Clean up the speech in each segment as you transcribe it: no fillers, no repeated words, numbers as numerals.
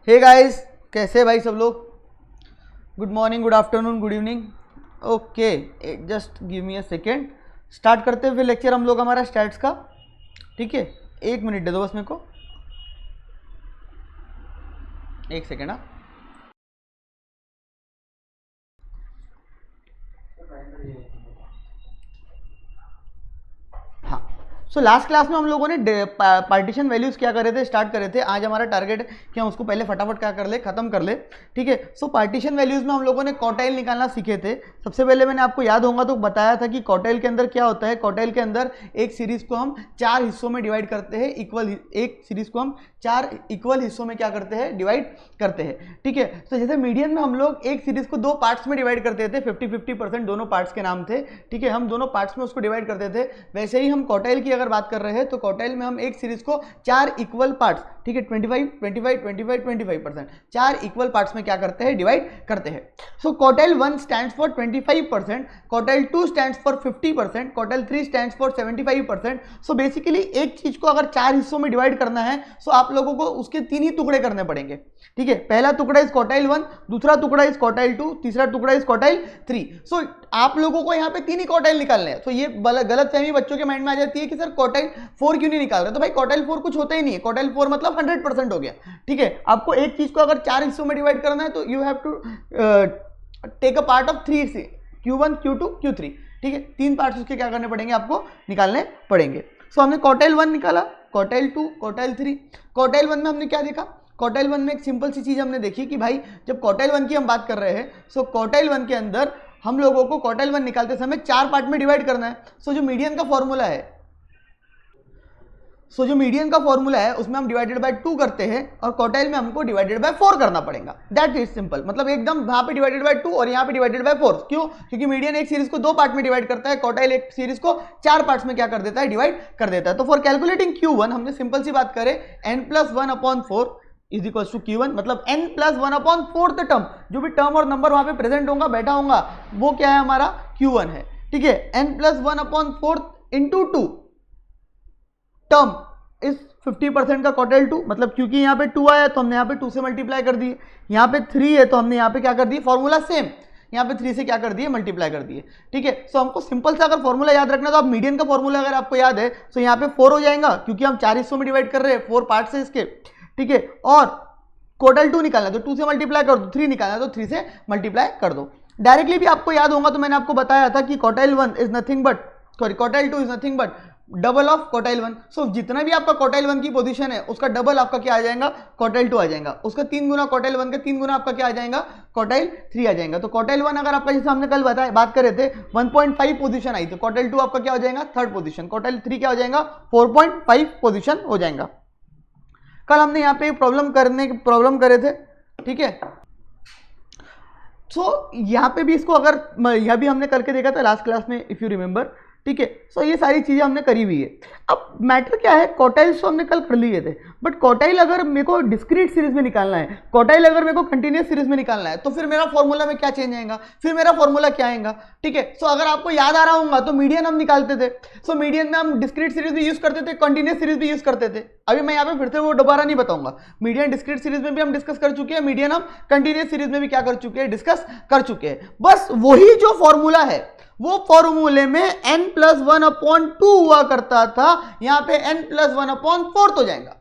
Hey guys, कैसे भाई सब लोग? Good morning, good afternoon, good evening. Okay, just give me a second. Start करते हैं फिर लेक्चर हम लोग हमारा स्टैट्स का। ठीक है, 1 मिनट दे दो बस मेरे को, 1 सेकेंड। हाँ, सो लास्ट क्लास में हम लोगों ने पार्टीशन वैल्यूज क्या करे थे, स्टार्ट करे थे। आज हमारा टारगेट है कि हम उसको पहले फटाफट क्या कर ले, खत्म कर ले। ठीक है, सो पार्टीशन वैल्यूज में हम लोगों ने क्वार्टाइल निकालना सीखे थे। सबसे पहले मैंने आपको याद होगा तो बताया था कि क्वार्टाइल के अंदर क्या होता है। क्वार्टाइल के अंदर एक सीरीज को हम 4 हिस्सों में डिवाइड करते हैं, एक सीरीज को हम 4 इक्वल हिस्सों में क्या करते हैं, डिवाइड करते हैं। ठीक है, तो जैसे मीडियन में हम लोग एक सीरीज को 2 पार्ट्स में डिवाइड करते थे, 50-50% दोनों पार्ट्स के नाम थे। ठीक है, हम दोनों पार्ट्स में उसको डिवाइड करते थे। वैसे ही हम क्वार्टाइल की अगर बात कर रहे हैं तो क्वार्टाइल में हम एक सीरीज को 4 इक्वल पार्ट्स, ठीक है, 25-25-25-25% 4 इक्वल पार्ट्स में क्या करते हैं, डिवाइड करते हैं। So quartile 1 stands for 25%, quartile 2 stands for 50%, quartile 3 stands for 75%। So basically एक चीज को अगर 4 हिस्सों में डिवाइड करना है सो आप लोगों को उसके 3 ही टुकड़े करने पड़ेंगे। ठीक है, पहला टुकड़ा इस क्वार्टाइल 1, दूसरा टुकड़ा इस क्वार्टाइल 2, तीसरा टुकड़ा इस क्वार्टाइल 3। सो आप लोगों को यहाँ पे 3 ही क्वार्टाइल निकालने हैं। तो ये गलत फहमी बच्चों के माइंड में आ जाती है कि सर क्वार्टाइल 4 क्यों नहीं निकाल रहे। तो भाई क्वार्टाइल 4 कुछ होता ही नहीं है, क्वार्टाइल 4 मतलब 100% हो गया। ठीक है, आपको एक चीज को अगर 4 हिस्सों में डिवाइड करना है तो you have to take a part of 3 से, Q1 Q2 Q3। ठीक है, 3 पार्ट्स उसके क्या करने पड़ेंगे, आपको निकालने पड़ेंगे। सो हमने क्वार्टाइल 1 निकाला, क्वार्टाइल 2, क्वार्टाइल 3। क्वार्टाइल 1 में हमने क्या देखा, क्वार्टाइल 1 में एक सिंपल सी चीज हमने देखी कि भाई जब क्वार्टाइल 1 की हम बात कर रहे हैं सो क्वार्टाइल 1 के अंदर हम लोगों को क्वार्टाइल 1 निकालते समय 4 पार्ट में डिवाइड करना है। सो जो मीडियन का फॉर्मूला है उसमें हम डिवाइडेड बाय 2 करते हैं और क्वार्टाइल में हमको डिवाइडेड बाय 4 करना पड़ेगा। दैट इज सिंपल, मतलब एकदम वहां पे डिवाइडेड बाय 2 और यहाँ पे डिवाइडेड बाय 4। क्यों? क्योंकि मीडियन एक सीरीज को 2 पार्ट में डिवाइड करता है, क्वार्टाइल एक सीरीज को 4 पार्ट्स में क्या कर देता है, डिवाइड कर देता है। तो फॉर कैलकुलेटिंग Q1 हमने सिंपल सी बात करें, n+1/4 is equal to Q1, मतलब n+1/4 टर्म, जो भी टर्म और नंबर वहां पे प्रेजेंट होगा, बैठा होगा, वो क्या है, हमारा Q1 है। ठीक है, n+1/4 इंटू 2 टर्म इस 50% का क्वार्टाइल 2, मतलब क्योंकि यहाँ पे 2 आया तो हमने यहाँ पे 2 से मल्टीप्लाई कर दिए, यहाँ पे 3 है तो हमने यहाँ पे क्या कर दिए, फॉर्मूला सेम, यहाँ पे 3 से क्या कर दिए, मल्टीप्लाई कर दिए। ठीक है, सो हमको सिंपल सा अगर फॉर्मूला याद रखना तो आप मीडियन का फॉर्मूला अगर आपको याद है तो यहाँ पे 4 हो जाएगा, क्योंकि हम 4 हिस्सों में डिवाइड कर रहे हैं, 4 पार्ट्स है इसके। ठीक है, और क्वार्टाइल 2 निकालना है तो 2 से मल्टीप्लाई कर दो, 3 निकालना है तो 3 से मल्टीप्लाई कर दो। डायरेक्टली भी आपको याद होगा तो मैंने आपको बताया था कि quartile 2 is nothing but double of quartile 1। सो जितना भी आपका क्वार्टाइल 1 की पोजीशन है उसका डबल आपका क्या आ जाएगा, क्वार्टाइल 2 आ जाएगा। उसका 3 गुना क्वार्टाइल 1 का 3 गुना आपका क्या आ जाएगा, क्वार्टाइल 3 आ जाएगा। तो क्वार्टाइल 1 अगर आपका, जैसे हमने कल बात करे थे, 1.5 पोजीशन आई, तो क्वार्टाइल 2 आपका क्या हो जाएगा, 3rd पोजीशन। क्वार्टाइल 3 क्या हो जाएगा, 4.5 पोजीशन हो जाएगा। कल हमने यहाँ पे प्रॉब्लम करे थे। ठीक है, सो यहाँ पे भी इसको अगर, यह भी हमने करके देखा था लास्ट क्लास में, इफ यू रिमेंबर। ठीक है, सो ये सारी चीजें हमने करी हुई है। अब मैटर क्या है, क्वार्टाइल्स तो हमने कल कर लिए थे, बट क्वार्टाइल अगर मेरे को डिस्क्रीट सीरीज में निकालना है, क्वार्टाइल अगर मेरे को कंटिन्यूस सीरीज में निकालना है, तो फिर मेरा फॉर्मूला में क्या चेंज आएगा, फिर मेरा फॉर्मूला क्या आएगा। ठीक है, सो अगर आपको याद आ रहा होगा तो मीडियन हम निकालते थे। सो मीडियन में हम डिस्क्रीट सीरीज भी यूज करते थे, कंटिन्यूस सीरीज भी यूज करते थे। अभी मैं यहाँ पे फिर से वो दोबारा नहीं बताऊंगा। मीडियन डिस्क्रीट सीरीज में भी हम डिस्कस कर चुके हैं, मीडियन हम कंटिन्यूस सीरीज में भी क्या कर चुके हैं, डिस्कस कर चुके हैं। बस वही जो फॉर्मूला है, वो फॉर्मूले में n+1/2 हुआ करता था, यहां पे n+1/4 तो जाएगा।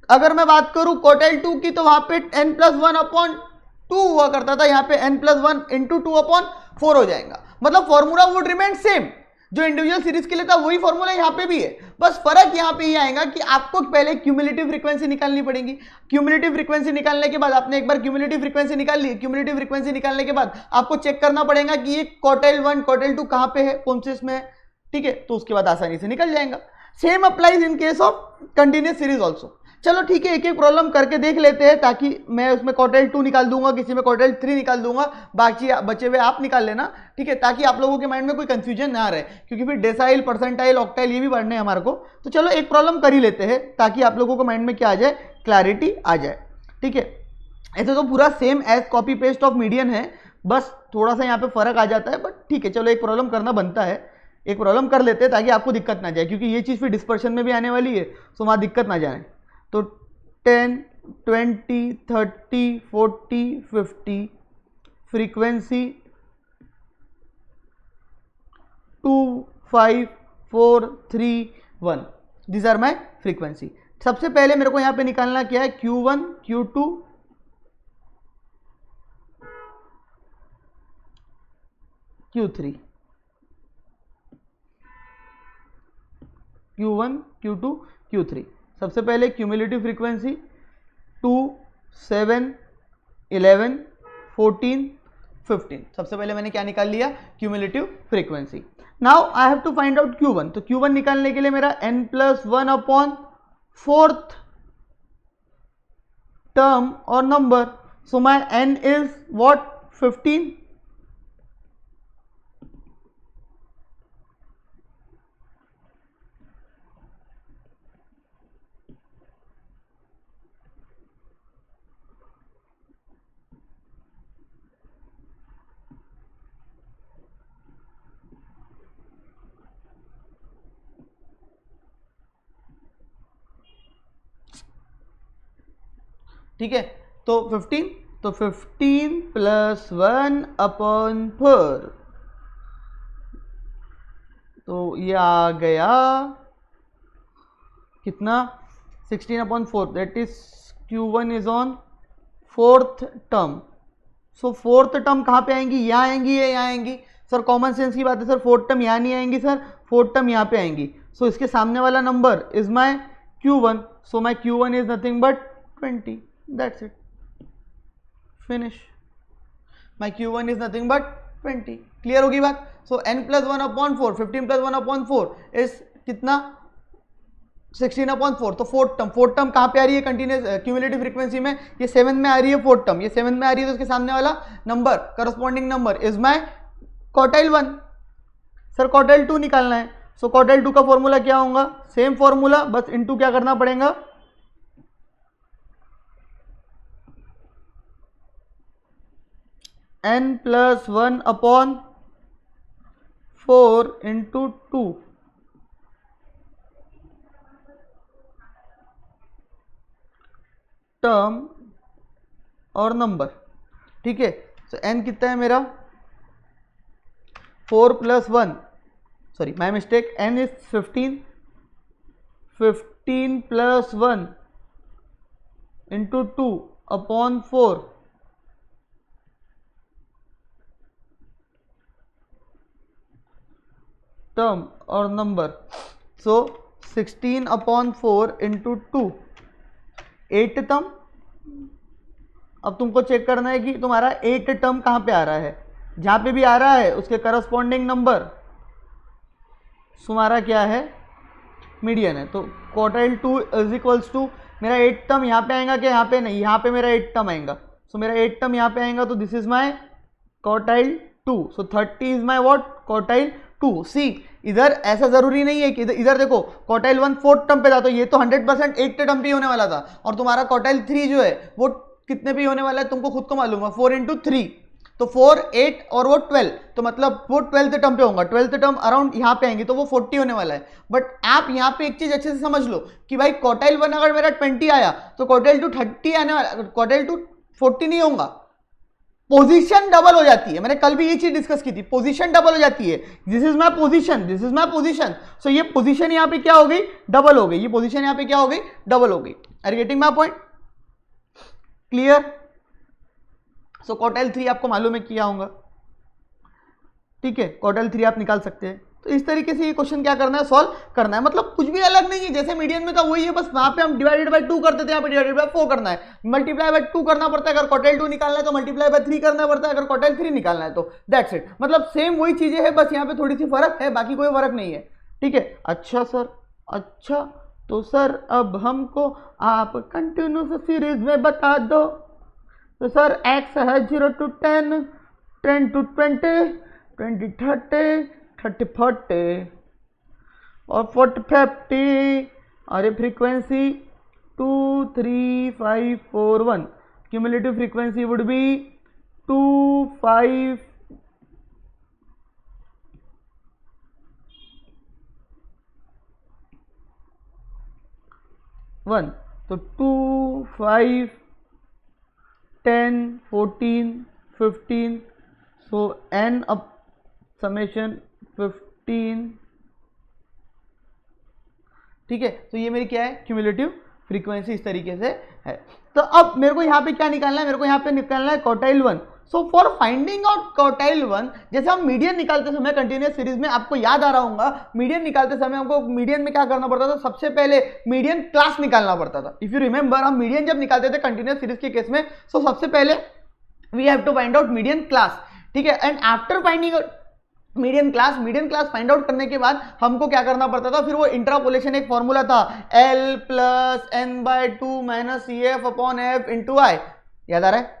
अगर मैं बात करूं क्वार्टाइल 2 की तो वहां पे n+1/2 हुआ करता था, यहां पे n+1 × 2/4 हो जाएगा। मतलब फॉर्मूला वुड रिमेन सेम, जो इंडिविजुअल सीरीज के लिए था वही फॉर्मूला यहां पे भी है। बस फर्क यहां पे ही आएगा कि आपको पहले क्यूमुलेटिव फ्रीक्वेंसी निकालनी पड़ेगी। क्यूमुलेटिव फ्रीक्वेंसी निकालने के बाद, आपने एक बार क्यूमुलेटिव फ्रीक्वेंसी निकाल ली, क्यूमुलेटिव फ्रीक्वेंसी निकालने के बाद आपको चेक करना पड़ेगा कि ये क्वार्टाइल 1 क्वार्टाइल 2 कहां पे है, कौन से इसमें है। ठीक है, तो उसके बाद आसानी से निकल जाएगा। Same applies in case of continuous series also. चलो ठीक है, एक एक प्रॉब्लम करके देख लेते हैं, ताकि मैं उसमें क्वार्टाइल 2 निकाल दूंगा, किसी में क्वार्टाइल 3 निकाल दूंगा, बाकी बचे हुए आप निकाल लेना। ठीक है, ताकि आप लोगों के माइंड में कोई कंफ्यूजन ना रहे, क्योंकि फिर डेसाइल, परसेंटाइल, ऑक्टाइल ये भी पढ़ने हैं हमारे को। तो चलो एक प्रॉब्लम कर ही लेते हैं, ताकि आप लोगों को माइंड में क्या आ जाए, क्लैरिटी आ जाए। ठीक है, ऐसे तो पूरा same as copy paste of median है, बस थोड़ा सा यहाँ पे फर्क आ जाता है, बट ठीक है, चलो एक प्रॉब्लम करना बनता है, एक प्रॉब्लम कर लेते हैं ताकि आपको दिक्कत ना जाए, क्योंकि ये चीज़ फिर डिस्पर्शन में भी आने वाली है, तो वहाँ दिक्कत ना जाए। तो 10 20, 30, 40, 50, frequency 2, 5, 4, 3, 1, these are my frequency। सबसे पहले मेरे को यहाँ पे निकालना क्या है, Q1, Q2, Q3, Q1, Q2, Q3। सबसे पहले क्यूमुलेटिव फ्रीक्वेंसी 2, 7, 11, 14, 15। सबसे पहले मैंने क्या निकाल लिया, cumulative frequency. Now I have to find out Q1। तो Q1 निकालने के लिए मेरा n+1 अपॉन 4th term or number, so my n is what, 15। ठीक है, तो 15, तो 15 प्लस 1 अपॉन 4, तो ये आ गया कितना, 16 upon 4, that is Q1 is on 4th term. So 4th term कहाँ पे आएंगी, यहाँ आएंगी या यहाँ आएंगी? सर कॉमन सेंस की बात है सर, 4th टर्म यहाँ नहीं आएंगी सर, 4th टर्म यहाँ पे आएंगी। सो इसके सामने वाला number is my Q1, so my Q1 is nothing but 20, that's it, finish. My Q1 is nothing but 20। Clear होगी बात? सो n+1 अपॉन 4, 15 + 1 अपॉन 4 इज कितना, 16 अपॉन 4। तो फोर्थ टर्म कहाँ पे आ रही है कंटिन्यूस क्यूमुलेटिव फ्रीक्वेंसी में, ये 7 में आ रही है फोर्थ टर्म, ये 7 में आ रही है, तो उसके सामने वाला number, corresponding number is my quartile 1। Sir quartile 2 निकालना है, सो क्वार्टाइल 2 का फॉर्मूला क्या होगा, सेम फॉर्मूला, बस इनटू क्या करना पड़ेगा, n+1 अपॉन 4 इंटू 2, टर्म और नंबर। ठीक है, तो n कितना है मेरा, 4 + 1, sorry my mistake, n is 15, 15 + 1 into 2 upon 4, term और नंबर। सो 16 अपॉन 4 इंटू 2, 8 टर्म। अब तुमको चेक करना है कि तुम्हारा 8 टर्म कहाँ पे आ रहा है, जहाँ पे भी आ रहा है उसके करस्पॉन्डिंग नंबर तुम्हारा क्या है, मीडियन है। तो क्वार्टाइल 2 इज इक्वल्स टू, मेरा 8 टर्म यहाँ पे आएगा कि यहाँ पे नहीं, यहाँ पे मेरा 8 टर्म आएगा, सो मेरा 8 टर्म यहाँ पे आएगा, तो this is my quartile 2। So 30 is my what, quartile 2। सी इधर ऐसा जरूरी नहीं है कि इधर देखो क्वार्टाइल 1 4th टर्म पे था, तो ये तो 100% 8 टर्म पे होने वाला था, और तुम्हारा क्वार्टाइल 3 जो है वो कितने पे होने वाला है तुमको खुद को मालूम है, 4 × 3, तो 4, 8 और वो 12, तो मतलब वो 12th टर्म पे होगा, 12th टर्म अराउंड यहाँ पे आएंगे, तो वो 40 होने वाला है। बट आप यहाँ पे एक चीज अच्छे से समझ लो कि भाई क्वार्टाइल 1 अगर मेरा 20 आया तो क्वार्टाइल 2 30 आने वाला, क्वार्टाइल 2 40 नहीं होगा, पोजीशन डबल हो जाती है। मैंने कल भी ये चीज डिस्कस की थी, पोजीशन डबल हो जाती है, this is my position, this is my position, so ये पोजीशन यहाँ पे क्या हो गई, डबल हो गई, ये पोजीशन यहाँ पे क्या हो गई, डबल हो गई। Are getting my point? Clear? So quartile 3 आपको मालूम है किया होगा, ठीक है, क्वार्टाइल 3 आप निकाल सकते हैं। तो इस तरीके से ये क्वेश्चन क्या करना है, सॉल्व करना है, मतलब कुछ भी अलग नहीं है, जैसे मीडियन में था वही है, बस वहां पे हम डिवाइडेड बाय 2 करते थे, यहाँ पे डिवाइडेड बाय 4 करना है, मल्टीप्लाई बाय 2 करना पड़ता है, अगर क्वार्टाइल 2 निकालना है तो मल्टीप्लाई बाय 3 करना पड़ता है, अगर क्वार्टाइल 3 निकालना है तो दैट्स इट, मतलब सेम वही चीजें हैं, बस यहाँ पे थोड़ी सी फर्क है, बाकी कोई फर्क नहीं है। ठीक है, अच्छा सर, अच्छा तो सर अब हमको आप कंटिन्यूस सीरीज में बता दो, तो सर x है 0 to 10, 10 to 20, 20 30, 30 40 और 40 50, और ये frequency 2 3 5 4 1, cumulative frequency would be 2 5 1। तो 2, 5, 10, 14, 15, सो n अप समेशन 15, ठीक है। तो ये मेरी क्या है, क्यूमुलेटिव फ्रीक्वेंसी इस तरीके से है। तो अब मेरे को यहाँ पे क्या निकालना है, मेरे को यहाँ पे निकालना है quartile 1। So for finding out quartile 1, जैसे हम मीडियन निकालते समय कंटिन्यूअस सीरीज में, आपको याद आ रहा होगा मीडियन निकालते समय हमको मीडियन में क्या करना पड़ता था, सबसे पहले मीडियन क्लास निकालना पड़ता था। इफ यू रिमेंबर, हम मीडियन जब निकालते थे कंटिन्यूअस सीरीज के केस में, सो सबसे पहले we have to find out median class, ठीक है। And after finding median class find out करने के बाद हमको क्या करना पड़ता था, फिर वो इंट्रापोलेशन एक फॉर्मूला था, L plus n/2 minus CF upon F into I, याद आ रहा है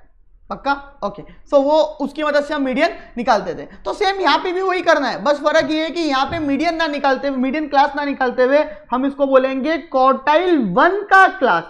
पक्का? ओके, सो वो उसकी मदद से हम मीडियन निकालते थे। तो सेम यहाँ पे भी वही करना है, बस फर्क ये है कि यहाँ पे मीडियन ना निकालते हुए, मीडियन क्लास ना निकालते हुए, हम इसको बोलेंगे क्वार्टाइल 1 का क्लास।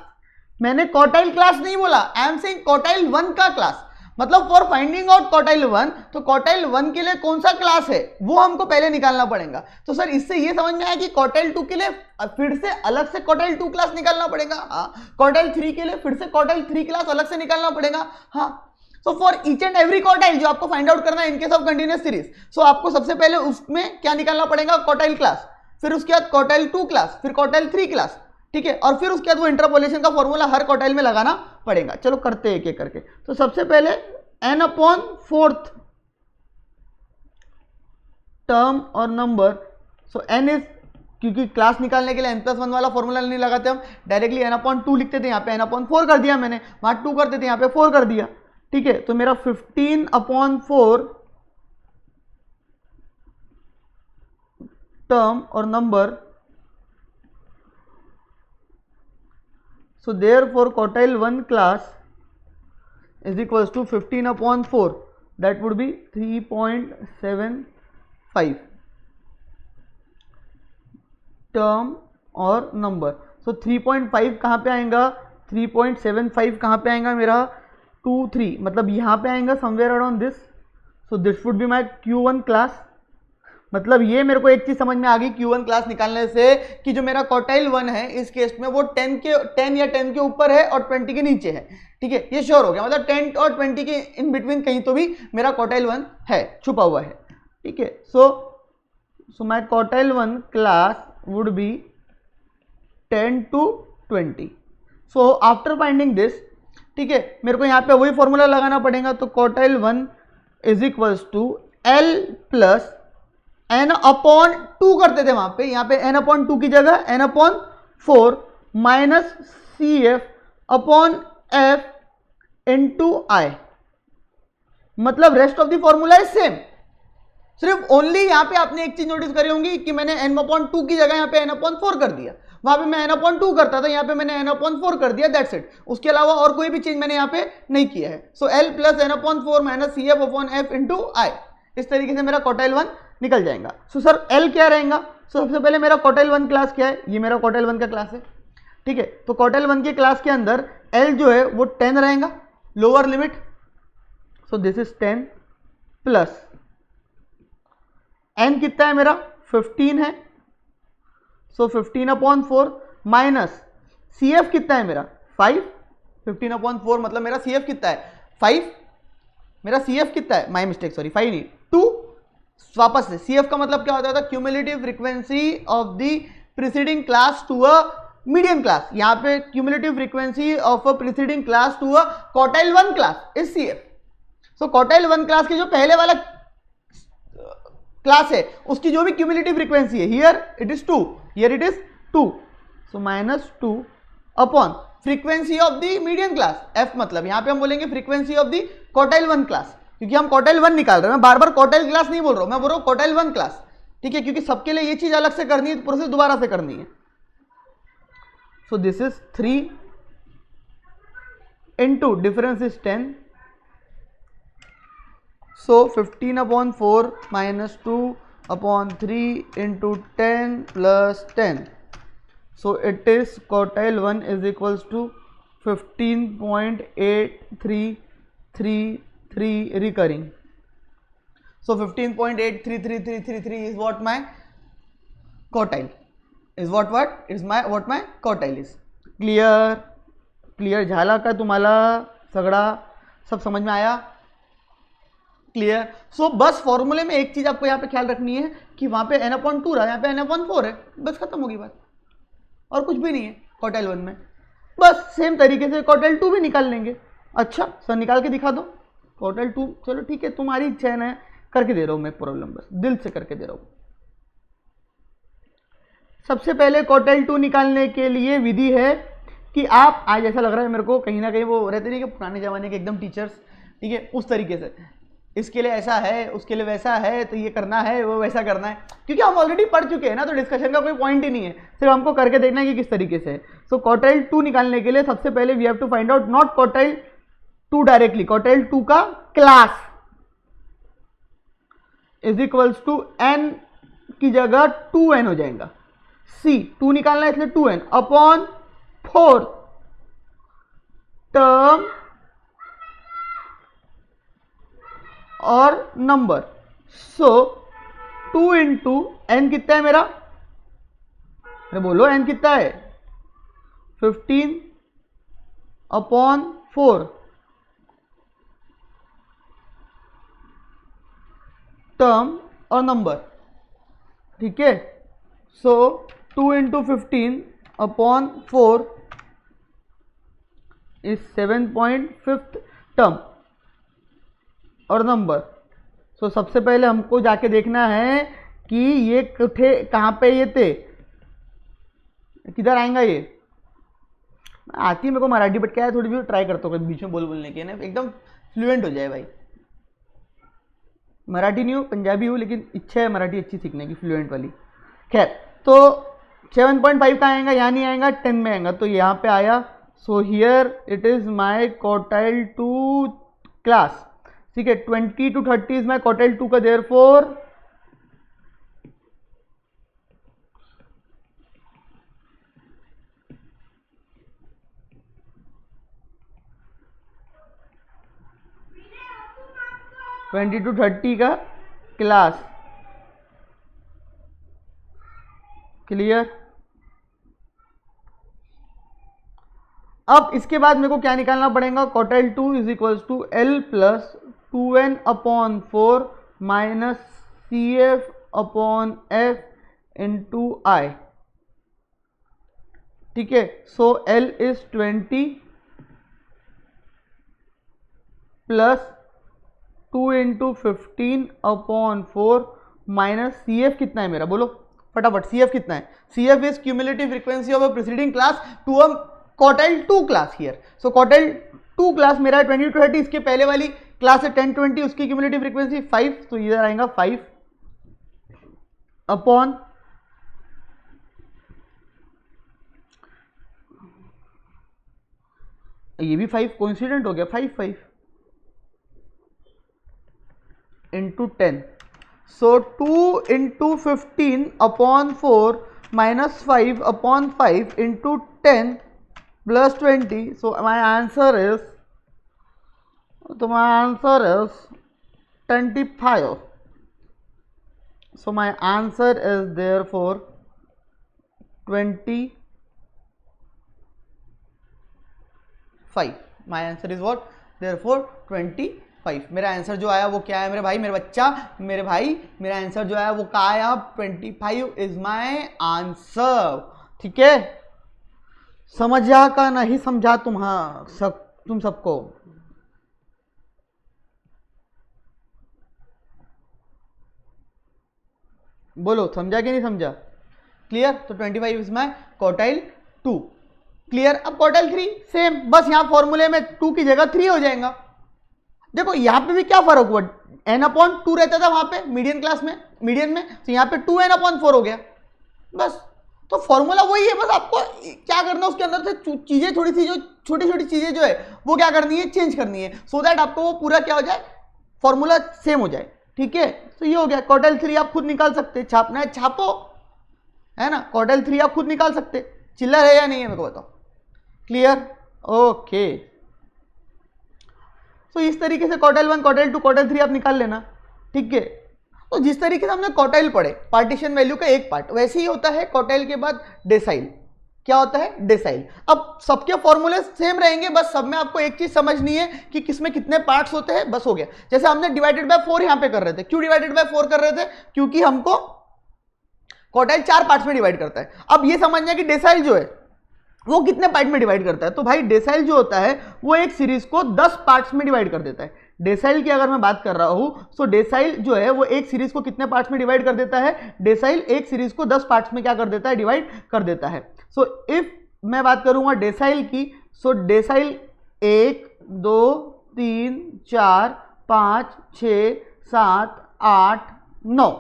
मैंने क्वार्टाइल क्लास नहीं बोला, आई एम सेइंग क्वार्टाइल 1 का क्लास। मतलब फॉर फाइंडिंग आउट क्वार्टाइल 1, तो क्वार्टाइल 1 के लिए कौन सा क्लास है वो हमको पहले निकालना पड़ेगा। तो सर इससे ये समझ में आया कि क्वार्टाइल 2 के लिए फिर से अलग से क्वार्टाइल 2 क्लास निकालना पड़ेगा। हाँ, क्वार्टाइल 3 के लिए फिर से क्वार्टाइल 3 क्लास अलग से निकालना पड़ेगा। हाँ, so for each and every quartile जो आपको फाइंड आउट करना है in case of continuous series, so आपको सबसे पहले उसमें क्या निकालना पड़ेगा, क्वार्टाइल क्लास, फिर उसके बाद क्वार्टाइल 2 क्लास, फिर क्वार्टाइल 3 क्लास, ठीक है। और फिर उसके बाद वो इंटरपोलेशन का फॉर्मूला हर क्वार्टाइल में लगाना पड़ेगा। चलो करते हैं एक एक करके। तो सबसे पहले n/4 टर्म और नंबर, सो n इज, क्योंकि क्लास निकालने के लिए n+1 वाला फॉर्मूला नहीं लगाते, हम डायरेक्टली n/2 लिखते थे, यहाँ पे n/4 कर दिया मैंने, वहां 2 करते थे, यहाँ पे 4 कर दिया, ठीक है। तो मेरा 15/4 टर्म और number, so therefore quartile 1 class is equals to 15/4, that would be 3.75 term और नंबर। सो 3.5 कहाँ पे आएगा, 3.75 कहाँ पे आएगा मेरा, 2, 3, मतलब यहाँ पे आएगा somewhere around this. So this would be my Q1 class. मतलब ये मेरे को एक चीज समझ में आ गई Q1 क्लास निकालने से, कि जो मेरा क्वार्टाइल 1 है इस केस में वो 10 या 10 के ऊपर है और 20 के नीचे है, ठीक है। ये श्योर हो गया, मतलब 10 और 20 के इन बिटवीन कहीं तो भी मेरा क्वार्टाइल 1 है, छुपा हुआ है, ठीक है। So my quartile 1 class would be 10 to 20। So after finding this, ठीक है, मेरे को यहाँ पे वही फॉर्मूला लगाना पड़ेगा। तो quartile 1 is equals to L plus n/2 करते थे वहां पे, यहाँ पे n/2 की जगह n/4 minus CF upon F into I। मतलब rest of the formula is same, सिर्फ ओनली यहाँ पे आपने एक चीज नोटिस करी होंगी कि मैंने n/2 की जगह यहाँ पे n/4 कर दिया, वहां पे मैं n/2 करता था, यहाँ पे मैंने n/4 कर दिया, दैट्स इट। उसके अलावा और कोई भी चीज मैंने यहाँ पे नहीं किया है। So L plus n/4 minus CF upon F into I, इस तरीके से मेरा क्वार्टाइल 1 निकल जाएगा। सो सर L क्या रहेगा, सबसे पहले मेरा क्वार्टाइल 1 क्लास क्या है, ये मेरा क्वार्टाइल 1 का क्लास है, ठीक है। तो क्वार्टाइल 1 के क्लास के अंदर L जो है वो 10 रहेगा, lower limit, so this is 10 plus n कितना है मेरा, 15 है, सो 15/4 माइनस CF कितना है मेरा, 5, 15/4 मतलब मेरा CF कितना है, 5, मेरा CF कितना है, माई मिस्टेक सॉरी, 5 नहीं 2। वापस से CF का मतलब क्या होता था, cumulative frequency of the preceding class to a medium class. यहाँ पे cumulative frequency of a preceding class to a quartile 1 class is CF। So quartile 1 class के जो पहले वाला क्लास है उसकी जो भी क्यूमुलेटिव फ्रीक्वेंसी है, here it is 2, here it is 2, so -2 upon frequency of the medium class, F मतलब यहाँ पे हम बोलेंगे frequency of the quartile 1 class, क्योंकि हम क्वार्टाइल 1 निकाल रहे हैं। मैं बार बार क्वार्टाइल क्लास नहीं बोल रहा हूं, मैं बोल रहा हूं क्वार्टाइल 1 क्लास, ठीक है, क्योंकि सबके लिए ये चीज अलग से करनी है, प्रोसेस दोबारा से करनी है। So this is 3 into difference is 10, so 15/4 minus 2 upon 3 into 10 plus 10, so it is quartile 1 is equals to 15.833333 recurring. So 15.833333 is what my quartile is, what my quartile is. Clear? Clear झाला का तुम्हाला सगळा? सब समझ में आया? Clear? सो बस फॉर्मूले में एक चीज आपको यहाँ पे ख्याल रखनी है कि वहां पे n/2 रहा, यहाँ पे n/4 है, बस खत्म होगी बात, और कुछ भी नहीं है क्वार्टाइल 1 में। बस सेम तरीके से क्वार्टाइल 2 भी निकाल लेंगे। अच्छा सर निकाल के दिखा दो क्वार्टाइल 2, चलो ठीक है तुम्हारी इच्छा है, करके दे रहा हूं मैं प्रॉब्लम, बस दिल से करके दे रहा हूं। सबसे पहले क्वार्टाइल 2 निकालने के लिए विधि है कि आप, आज ऐसा लग रहा है मेरे को कहीं ना कहीं वो रहते नहीं कि पुराने जमाने के एकदम टीचर्स, ठीक है, उस तरीके से इसके लिए ऐसा है, उसके लिए वैसा है, तो ये करना है, वो वैसा करना है, क्योंकि हम ऑलरेडी पढ़ चुके हैं ना, तो डिस्कशन का कोई पॉइंट ही नहीं है, सिर्फ हमको करके देखना है कि किस तरीके से है। सो क्वार्टाइल 2 निकालने के लिए सबसे पहले we have to find out not quartile 2 directly, quartile 2 का class is equals to n की जगह 2n हो जाएगा। C 2 निकालना है इसलिए 2n अपॉन 4 टर्म और नंबर। सो 2 इंटू n कितना है मेरा? अरे बोलो n कितना है? 15 अपॉन 4 टर्म और नंबर, ठीक है। सो 2 इंटू 15 अपॉन 4 इज 7.5 टर्म और नंबर। सो सबसे पहले हमको जाके देखना है कि ये कहाँ पे ये थे, किधर आएगा ये? आती है मेरे को मराठी, बट क्या है थोड़ी भी ट्राई करता हूँ बीच में बोलने की ना, एकदम फ्लुएंट हो जाए भाई। मराठी नहीं हूँ, पंजाबी हूँ, लेकिन इच्छा है मराठी अच्छी सीखने की, फ्लुएंट वाली। खैर तो 7.5 का आएगा, यहाँ नहीं आएगा, 10 में आएगा, तो यहाँ पे आया। So here it is my quartile 2 class, ठीक है। 20 to 30 इज माई क्वार्टाइल 2 का, देयरफॉर ट्वेंटी टू 30 का क्लास। क्लियर? अब इसके बाद मेरे को क्या निकालना पड़ेगा? Quartile 2 is equals to L plus 2n upon 4 minus CF upon F into I, ठीक है। So L is 20 plus 2 into 15 upon 4 minus CF कितना है मेरा, बोलो फटाफट, CF कितना है? CF is cumulative frequency of a preceding class to a quartile 2 class here. So quartile 2 class मेरा 20 to 30, इसके पहले वाली क्लास है 10 20, उसकी क्यूमुलेटिव फ्रीक्वेंसी 5, तो इधर आएगा 5 अपॉन ये भी 5 कोइंसिडेंट हो गया, 5 into 10। So 2 into 15 upon 4 minus 5 upon 5 into 10 plus 20। So my answer is 25. So my answer is therefore 25. My answer is what? Therefore 25. मेरा आंसर जो आया वो क्या है मेरे भाई, मेरे बच्चा, मेरे भाई, मेरा आंसर जो आया वो क्या आया? 25 इज माई आंसर, ठीक है। समझा का नहीं समझा तुम सबको? बोलो समझा कि नहीं समझा? क्लियर? तो 25 इज माई क्वार्टाइल 2। क्लियर? अब क्वार्टाइल 3 सेम, बस यहां फॉर्मूले में 2 की जगह 3 हो जाएगा। देखो यहां पे भी क्या फर्क हुआ, n/2 रहता था वहां पे मीडियन क्लास में, मीडियन में, तो यहां पे 2n/4 हो गया, बस। तो फॉर्मूला वही है, बस आपको क्या करना है उसके अंदर से चीजें थोड़ी सी, जो छोटी छोटी चीजें जो है वो क्या करनी है, चेंज करनी है, सो दैट आपको वो पूरा क्या हो जाए, फॉर्मूला सेम हो जाए, ठीक है। तो ये हो गया। क्वार्टाइल 3 आप खुद निकाल सकते, छापना है छापो, है ना। क्वार्टाइल 3 आप खुद निकाल सकते, चिल्लर है या नहीं है मेरे को बताओ। क्लियर? ओके। तो इस तरीके से क्वार्टाइल 1, क्वार्टाइल 2, क्वार्टाइल 3 आप निकाल लेना, ठीक है। तो जिस तरीके से हमने क्वार्टाइल पढ़े, पार्टीशन वैल्यू का एक पार्ट, वैसे ही होता है क्वार्टाइल के बाद डेसाइल, क्या होता है, डेसाइल। अब सबके फॉर्मूले सेम रहेंगे, बस सब में आपको एक चीज समझनी है कि किसमें कितने पार्ट्स होते हैं, बस हो गया। जैसे हमने डिवाइडेड बाय 4 यहां पे कर रहे थे, क्यों डिवाइडेड बाय 4 कर रहे थे, क्योंकि हमको क्वार्टाइल 4 पार्ट्स में डिवाइड करता है। अब ये समझना है कि डेसाइल जो है वो कितने पार्ट में डिवाइड करता है, तो भाई डेसाइल जो होता है वो एक सीरीज को 10 पार्ट्स में डिवाइड कर देता है। डेसाइल की अगर मैं बात कर रहा हूं, तो डेसाइल जो है वो एक सीरीज को कितने पार्ट्स में डिवाइड कर देता है, डेसाइल एक सीरीज को 10 पार्ट्स में क्या कर देता है, डिवाइड कर देता है। सो इफ मैं बात करूंगा डेसाइल की, सो डेसाइल 1 2 3 4 5 6 7 8 9।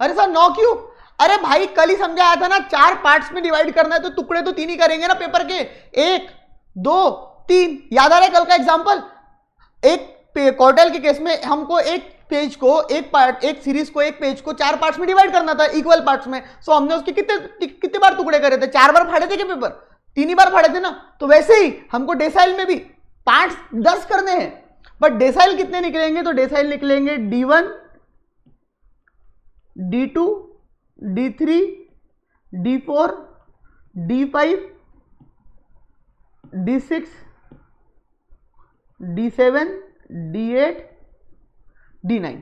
अरे सर 9 क्यों, अरे भाई कल ही समझाया था ना, 4 पार्ट्स में डिवाइड करना है तो टुकड़े तो 3 ही करेंगे ना पेपर के, 1 2 3। याद आ रहा है कल का एग्जांपल, एक क्वार्टाइल के केस में हमको एक पेज को, एक सीरीज को, एक पेज को 4 पार्ट्स में डिवाइड करना था, इक्वल पार्ट्स में। सो हमने उसके कितने बार टुकड़े करे थे, 4 बार फाड़े थे क्या पेपर, 3 ही बार फाड़े थे ना। तो वैसे ही हमको डेसाइल में भी पार्ट्स 10 करने हैं, बट डेसाइल कितने निकलेंगे, तो डेसाइल निकलेंगे D1 D2 D3 D4 D5 D6 D7 D8 D9।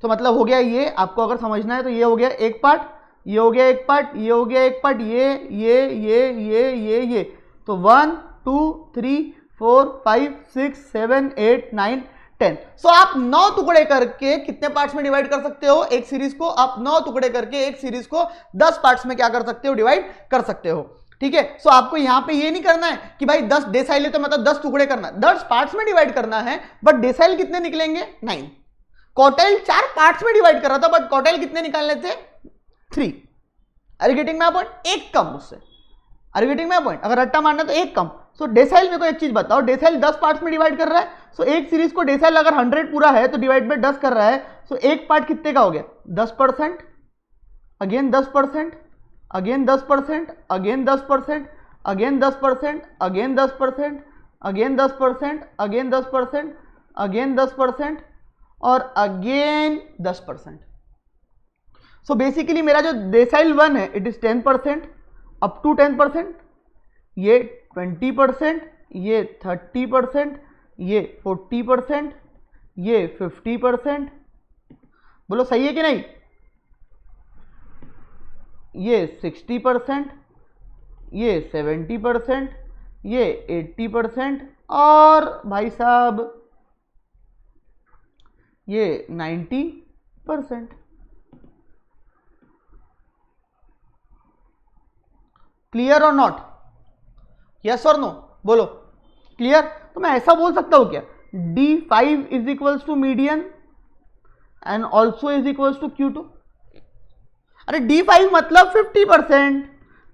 तो मतलब हो गया ये, आपको अगर समझना है तो ये हो गया एक पार्ट, ये हो गया एक पार्ट, ये हो गया एक पार्ट, ये। तो 1 2 3 4 5 6 7 8 9 10। सो आप 9 टुकड़े करके कितने पार्ट्स में डिवाइड कर सकते हो, एक सीरीज को आप 9 टुकड़े करके एक सीरीज को 10 पार्ट्स में क्या कर सकते हो, डिवाइड कर सकते हो। ठीक है, सो आपको यहां पे ये नहीं करना है कि भाई 10 डेसाइल है तो मतलब 10 टुकड़े करना है, 10 पार्ट्स में डिवाइड करना है, बट डेसाइल कितने निकलेंगे, 9। क्वार्टाइल 4 पार्ट्स में डिवाइड कर रहा था, बट क्वार्टाइल कितने निकालने थे, 3। Are you getting my point, एक कम उससे, are you getting my point, अगर रट्टा मारना तो एक कम। सो डेसाइल मेरे को एक चीज बताओ, डेसाइल 10 पार्ट्स में डिवाइड कर रहा है, सो एक सीरीज को डेसाइल अगर 100 पूरा है तो डिवाइड बाय 10 कर रहा है, सो एक पार्ट कितने का हो गया, 10%, again 10%, again 10%, again 10%, again 10%, again 10%, again 10%, again 10%, again 10% और अगेन 10%। सो बेसिकली मेरा जो डेसाइल 1 है इट इज 10% अप टू 10%, ये 20%, ये 30%, ये 40%, ये 50%। बोलो सही है कि नहीं, ये 60%, ये 70%, ये 80% और भाई साहब ये 90%। क्लियर और नॉट, यस और नो, बोलो क्लियर। तो मैं ऐसा बोल सकता हूं क्या, D5 is equals to median and also is equals to Q2। अरे D5 मतलब 50%,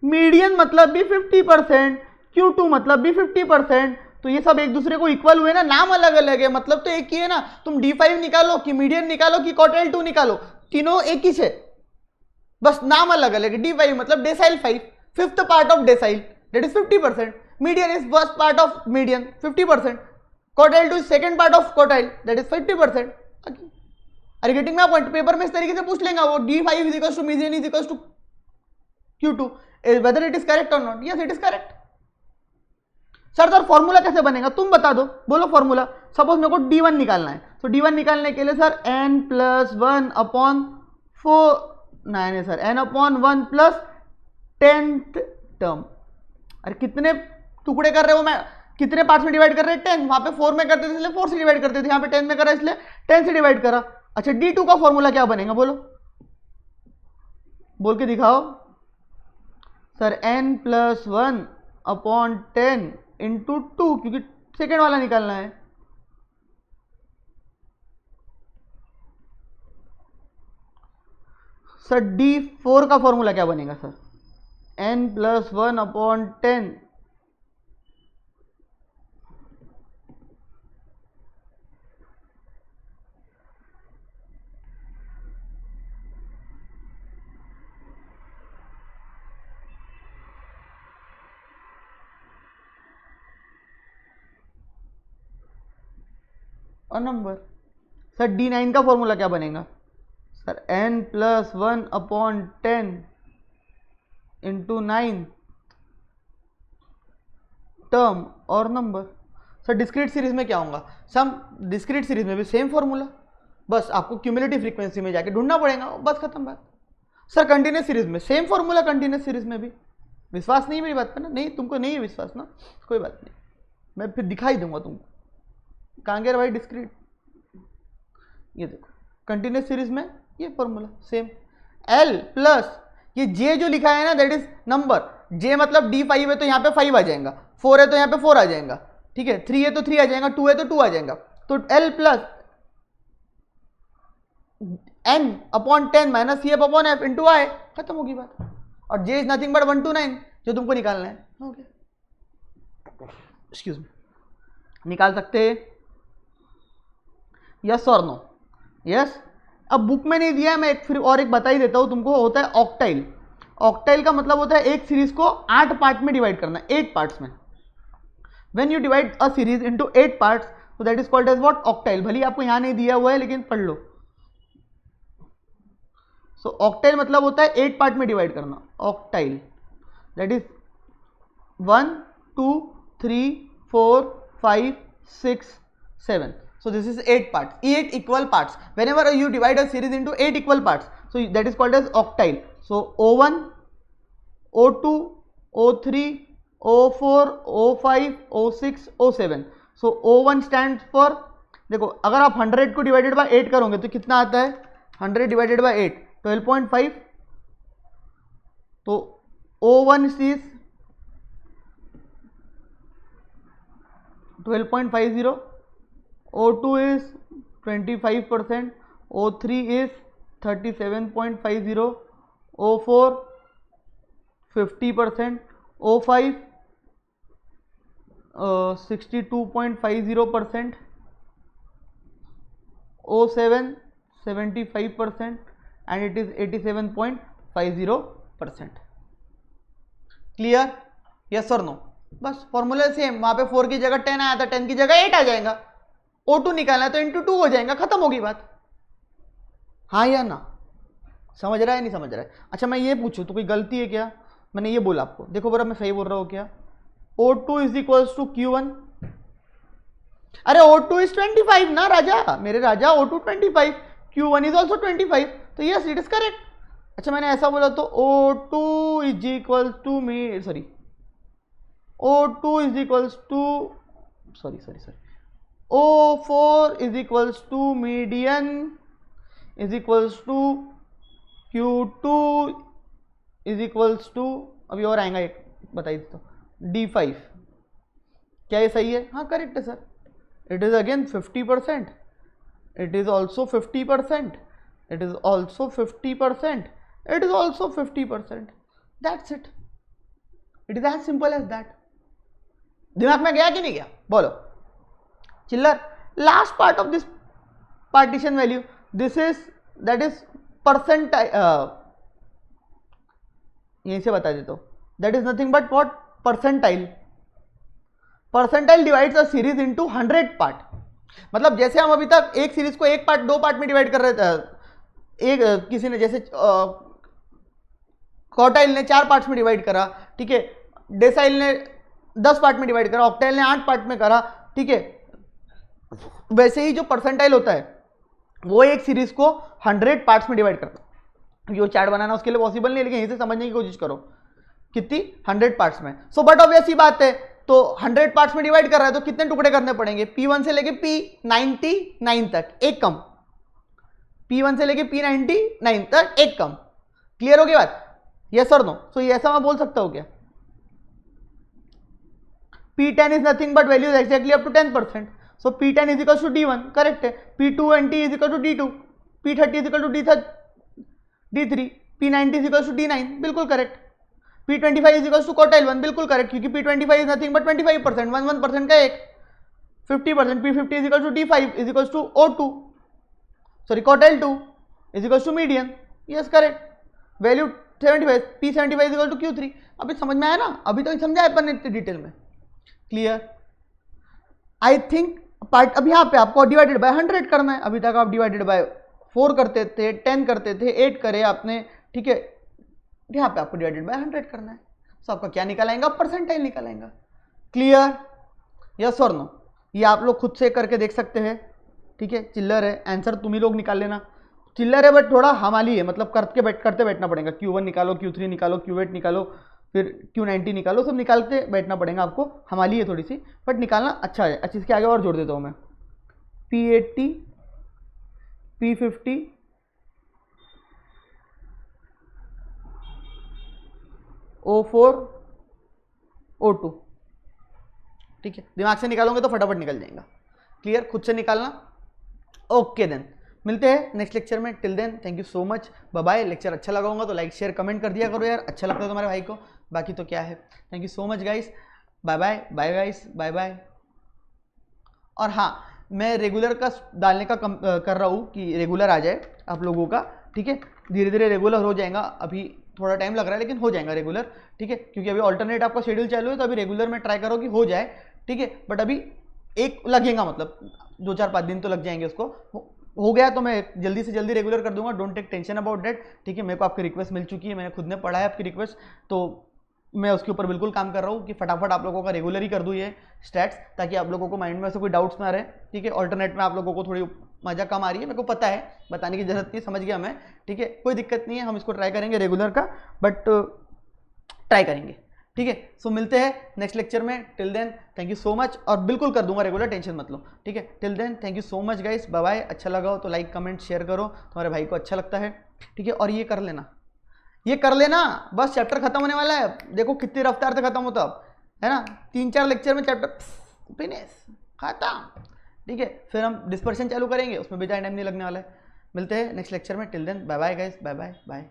मीडियन मतलब भी 50%, Q2 मतलब भी 50%। तो ये सब एक दूसरे को इक्वल हुए ना, नाम अलग अलग है, मतलब तो एक ही है ना। तुम D5 निकालो कि मीडियन निकालो कि क्वार्टाइल 2 निकालो, तीनों एक ही है, बस नाम अलग अलग है। D5 मतलब decyl 5, fifth part of decyl that is 50%, median is first part of median 50%, quartile 2 is second part of quartile that is 50%। are you getting my point, paper में इस तरीके से पूछ लेंगे वो, D5 is equals to median is equals to Q2, whether it is correct or not, yes it is correct। Sir formula कैसे बनेगा तुम बता दो, बोलो फॉर्मूला। सपोज मेरे को D1 निकालना है, तो D1 निकालने के लिए sir n+1/4 sir n/1 plus 10th term. अरे कितने टुकड़े कर रहे हो, मैं कितने पार्ट्स में डिवाइड कर रहे हैं, 10। वहां पे 4 में करते थे इसलिए 4 से डिवाइड करते थे, यहाँ पे 10 में करा इसलिए 10 से डिवाइड करा। अच्छा D2 का फॉर्मूला क्या बनेगा, बोलो बोल के दिखाओ। सर n+1/10 इंटू 2, क्योंकि सेकेंड वाला निकालना है। सर D4 का फॉर्मूला क्या बनेगा, सर n+1/10 और नंबर। सर D9 का फॉर्मूला क्या बनेगा, सर n+1/10 इंटू 9 टर्म और नंबर। सर डिस्क्रीट सीरीज में क्या होगा? सम डिस्क्रीट सीरीज में भी सेम फॉर्मूला, बस आपको क्यूमुलेटिव फ्रीक्वेंसी में जाके ढूंढना पड़ेगा, बस खत्म बात। सर कंटिन्यूस सीरीज में सेम फॉर्मूला, कंटिन्यूस सीरीज में भी। विश्वास नहीं मेरी बात पर ना? नहीं, तुमको नहीं है विश्वास ना, कोई बात नहीं, मैं फिर दिखाई दूंगा तुमको। कहाँ गया भाई डिस्क्रीट? ये देखो कंटिन्यूस सीरीज में ये फॉर्मूला सेम। एल प्लस ये जे जो लिखा है ना, दैट इज नंबर। जे मतलब D5 है तो यहाँ पे 5 आ जाएगा, 4 है तो यहाँ पे 4 आ जाएगा, ठीक है, 3 है तो 3 आ जाएगा, 2 है तो 2 आ जाएगा। तो L plus N upon 10 minus CF upon F into I, खत्म होगी बात। और J is nothing but 1 to 9 जो तुमको निकालना है। ओके, एक्सक्यूज मी, निकाल सकते हैं? यस और नो? यस। अब बुक में नहीं दिया है, मैं फिर और एक बता ही देता हूं तुमको, होता है ऑक्टाइल। ऑक्टाइल का मतलब होता है एक सीरीज को 8 पार्ट में डिवाइड करना, 8 पार्ट्स में। When you divide a series into 8 parts, so that is called as what? Octyl. भले आपको यहां नहीं दिया हुआ है लेकिन पढ़ लो। सो ऑक्टाइल मतलब होता है 8 पार्ट में डिवाइड करना, octyl. That is 1 2 3 4 5 6 7। So this is 8 parts, 8 equal parts. Whenever you divide a series into 8 equal parts, so that is called as octile. So O1, O2, O3, O4, O5, O6, O7. So O1 stands for, देखो अगर आप 100 को divided by 8 करोगे तो कितना आता है? 100 divided by 8 12.5। तो O1 is 12.50, O2 is 25%, O3 is 37.50, O4 50%, O5 62.50%, O7 75%, and it is 87.50%. Clear? Yes और नो? बस फॉर्मूला सेम, वहां पे 4 की जगह 10 आया था, 10 की जगह 8 आ जाएगा। O2 निकालना है तो इंटू 2 हो जाएगा, खत्म होगी बात। हाँ या ना? समझ रहा है नहीं समझ रहा है? अच्छा मैं ये पूछूं तो कोई गलती है क्या? मैंने ये बोला आपको, देखो बरा मैं सही बोल रहा हूँ क्या? O2 is equals to Q1। अरे O2 इज 25 ना राजा, मेरे राजा, O2 25, Q1 इज ऑल्सो 25, तो यस इट इज करेक्ट। अच्छा मैंने ऐसा बोला तो O2 is equals to O2 is equals to O4 is equals to median is equals to Q2 is equals to, अभी और आएगा एक बताइए तो, D5। क्या ये सही है? हाँ करेक्ट है sir. It is again 50%, it is also 50%, it is also 50%, it is also 50%। That's it, it is as simple as that. दिमाग में गया कि नहीं गया? बोलो चिल्लर। Last part of this partition value, this is that is percentile, यहीं से बता देता हूं, that is nothing but what? Percentile. Percentile divides a series into 100 part. मतलब जैसे हम अभी तक एक सीरीज को 1 पार्ट 2 पार्ट में डिवाइड कर रहे थे, एक किसी ने जैसे क्वार्टाइल ने 4 पार्ट्स में डिवाइड करा, ठीक है, डेसाइल ने 10 पार्ट में डिवाइड करा, ऑक्टाइल ने 8 पार्ट में करा, ठीक है, वैसे ही जो परसेंटाइल होता है वो एक सीरीज को 100 पार्ट्स में डिवाइड करता है। ये चार्ट बनाना उसके लिए पॉसिबल नहीं है, लेकिन यहीं से समझने की कोशिश करो कितनी 100 पार्ट्स में। सो बट ऑब्वियस ही बात है, तो 100 पार्ट्स में डिवाइड कर रहा है तो कितने टुकड़े करने पड़ेंगे? P1 से लेके P99 तक एक कम, P1 से लेके P99 तक एक कम। क्लियर हो गई बात? यस और नो? सो ये ऐसा मैं बोल सकता हूं क्या? P10 is nothing but values exactly up to 10%. So P10 is equals to D1, correct है। P20 is equal to D2, P30 is equal to D3, P90 is equals to D9, बिल्कुल correct. P25 is equals to quartile 1, बिल्कुल correct, क्योंकि P25 is nothing but 25%, 1% का एक, 50%। P50 is equals to D5 is equals to O2, sorry quartile 2 is equals to median, yes correct. Value 75, P75 is equal to Q3। अभी समझ में आया ना? अभी तो समझा है अपन इतनी डिटेल में। क्लियर? आई थिंक पार्ट अब यहाँ पे आपको डिवाइडेड बाय 100 करना है। अभी तक आप डिवाइडेड बाय 4 करते थे, 10 करते थे, 8 करे आपने, ठीक है, यहाँ पे आपको डिवाइडेड बाय 100 करना है। तो आपका क्या निकल आएगा? परसेंटाइल निकल आएगा। क्लियर, यस और नो? ये आप लोग खुद से करके देख सकते हैं, ठीक है। चिल्लर है, आंसर तुम ही लोग निकाल लेना। चिल्लर है बट थोड़ा हमाली है, मतलब करते बैठना पड़ेगा। Q1 निकालो, Q3 निकालो, Q8 निकालो, फिर Q90 निकालो, सब निकालते बैठना पड़ेगा आपको। हमाली है थोड़ी सी, बट निकालना अच्छा है। अच्छा, इसके आगे और जोड़ देता हूँ मैं, P80, P50, O4, O2, ठीक है। दिमाग से निकालोगे तो फटाफट निकल जाएगा। क्लियर, खुद से निकालना। ओके देन, मिलते हैं नेक्स्ट लेक्चर में। Till then thank you so much, bye bye. Lecture अच्छा लगा होगा तो लाइक शेयर कमेंट कर दिया करो यार, अच्छा लगता है तुम्हारे भाई को। बाकी तो क्या है, thank you so much guys, bye bye, bye guys, bye bye. और हाँ, मैं रेगुलर का डालने का कर रहा हूँ कि रेगुलर आ जाए आप लोगों का, ठीक है। धीरे धीरे रेगुलर हो जाएगा, अभी थोड़ा टाइम लग रहा है लेकिन हो जाएगा रेगुलर, ठीक है। क्योंकि अभी ऑल्टरनेट आपका शेड्यूल चालू है, तो अभी रेगुलर में ट्राई करो कि हो जाए, ठीक है। बट अभी एक लगेगा, मतलब 2-4-5 दिन तो लग जाएंगे उसको। हो गया तो मैं जल्दी से जल्दी रेगुलर कर दूंगा, don't take tension about that, ठीक है। मेरे को आपकी रिक्वेस्ट मिल चुकी है, मैंने खुद ने पढ़ा है आपकी रिक्वेस्ट, तो मैं उसके ऊपर बिल्कुल काम कर रहा हूँ कि फटाफट आप लोगों का रेगुलर ही कर दूँ ये स्टैट्स, ताकि आप लोगों को माइंड में ऐसे कोई डाउट्स ना रहे, ठीक है। ऑल्टरनेट में आप लोगों को थोड़ी मजा कम आ रही है, मेरे को पता है, बताने की जरूरत नहीं, समझ गया मैं, ठीक है। कोई दिक्कत नहीं है, हम इसको ट्राई करेंगे रेगुलर का, बट ट्राई करेंगे, ठीक है। सो मिलते हैं नेक्स्ट लेक्चर में। Till then thank you so much, और बिल्कुल कर दूंगा रेगुलर, टेंशन मत लो, ठीक है। Till then thank you so much guys, bye bye. अच्छा लगा हो तो लाइक कमेंट शेयर करो, तुम्हारे भाई को अच्छा लगता है, ठीक है। और ये कर लेना, ये कर लेना, बस चैप्टर खत्म होने वाला है। देखो कितनी रफ्तार से खत्म होता है ना, 3-4 लेक्चर में चैप्टर फिनिश खत्म, ठीक है। फिर हम डिस्पर्शन चालू करेंगे, उसमें भी ज़्यादा टाइम नहीं लगने वाला है। मिलते हैं नेक्स्ट लेक्चर में। Till then bye bye guys, bye bye bye.